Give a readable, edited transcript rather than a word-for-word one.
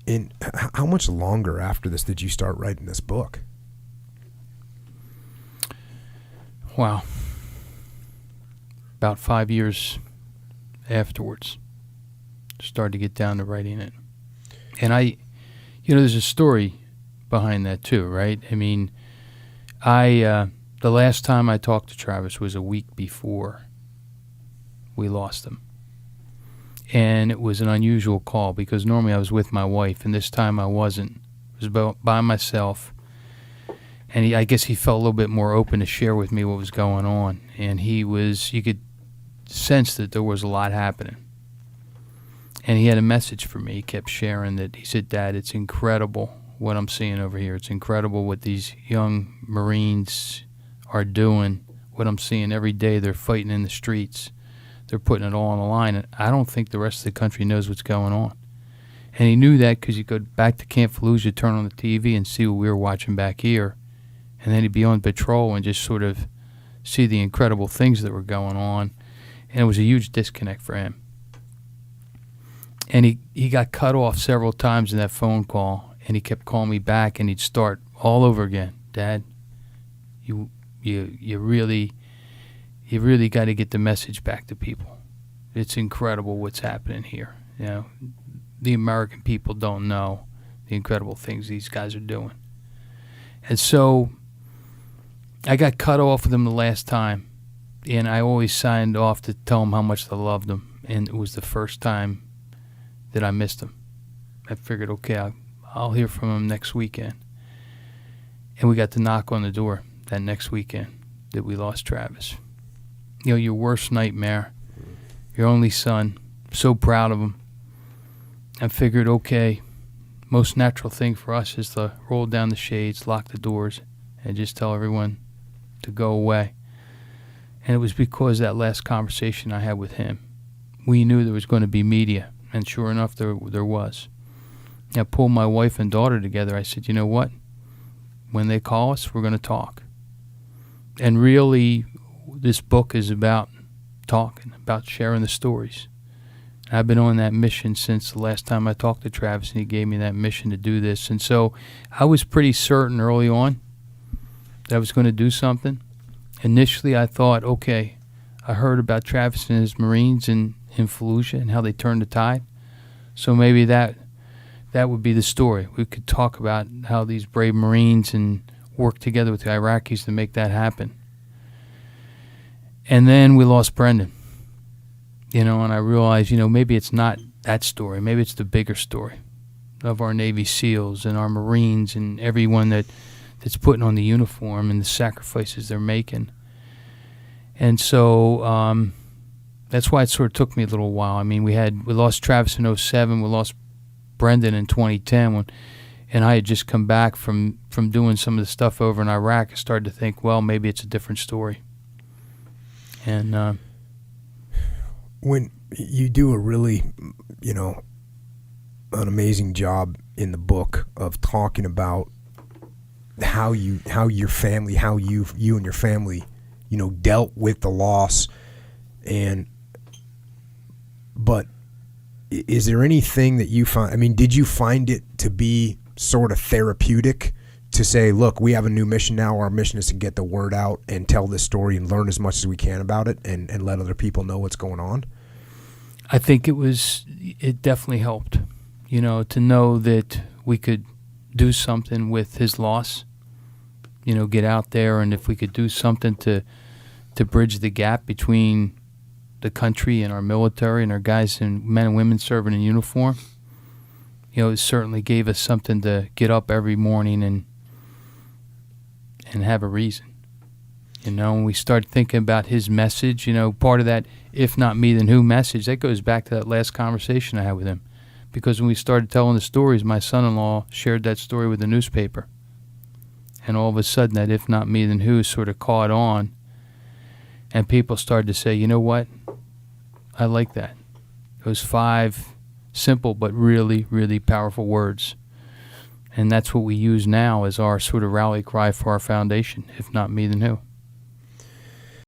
And how much longer after this did you start writing this book? Wow. About 5 years afterwards, started to get down to writing it. And there's a story behind that too, right? I mean, the last time I talked to Travis was a week before we lost him. And it was an unusual call because normally I was with my wife, and this time I wasn't. I was by myself. And I guess he felt a little bit more open to share with me what was going on. And you could sense that there was a lot happening. And he had a message for me. He kept sharing that. He said, "Dad, it's incredible what I'm seeing over here. It's incredible what these young Marines are doing, what I'm seeing every day. They're fighting in the streets. They're putting it all on the line. And I don't think the rest of the country knows what's going on." And he knew that because you go back to Camp Fallujah, turn on the TV and see what we were watching back here. And then he'd be on patrol and just sort of see the incredible things that were going on. And it was a huge disconnect for him. And he got cut off several times in that phone call, and he kept calling me back, and he'd start all over again. "Dad, you really got to get the message back to people. It's incredible what's happening here. You know, the American people don't know the incredible things these guys are doing." And so I got cut off with him the last time, and I always signed off to tell him how much I loved him, and it was the first time that I missed him. I figured, okay, I'll hear from him next weekend. And we got to knock on the door that next weekend that we lost Travis. You know, your worst nightmare, your only son, so proud of him. I figured, okay, most natural thing for us is to roll down the shades, lock the doors, and just tell everyone to go away. And it was because that last conversation I had with him, we knew there was going to be media, and sure enough, there was. I pulled my wife and daughter together. I said, you know what? When they call us, we're going to talk. And really, this book is about talking, about sharing the stories. I've been on that mission since the last time I talked to Travis, and he gave me that mission to do this. And so I was pretty certain early on that I was going to do something. Initially, I thought, okay, I heard about Travis and his Marines in Fallujah and how they turned the tide. So maybe that would be the story. We could talk about how these brave Marines and work together with the Iraqis to make that happen. And then we lost Brendan. You know, and I realized, maybe it's not that story. Maybe it's the bigger story of our Navy SEALs and our Marines and everyone that's putting on the uniform and the sacrifices they're making. And so that's why it sort of took me a little while. I mean, we lost Travis in 2007. We lost Brendan in 2010. And I had just come back from doing some of the stuff over in Iraq. I started to think, well, maybe it's a different story. And when you do a really, an amazing job in the book of talking about how you and your family, dealt with the loss, but is there anything that you find? I mean, did you find it to be sort of therapeutic to say, look, we have a new mission now. Our mission is to get the word out and tell this story and learn as much as we can about it and let other people know what's going on? I think it definitely helped, to know that we could do something with his loss, get out there, and if we could do something to bridge the gap between the country and our military and our guys and men and women serving in uniform, it certainly gave us something to get up every morning and have a reason. When we start thinking about his message, part of that, if not me, then who message, that goes back to that last conversation I had with him. Because when we started telling the stories, my son-in-law shared that story with the newspaper. And all of a sudden, that if not me, then who sort of caught on. And people started to say, you know what? I like that. Those 5 simple but really, really powerful words. And that's what we use now as our sort of rally cry for our foundation. If not me, then who?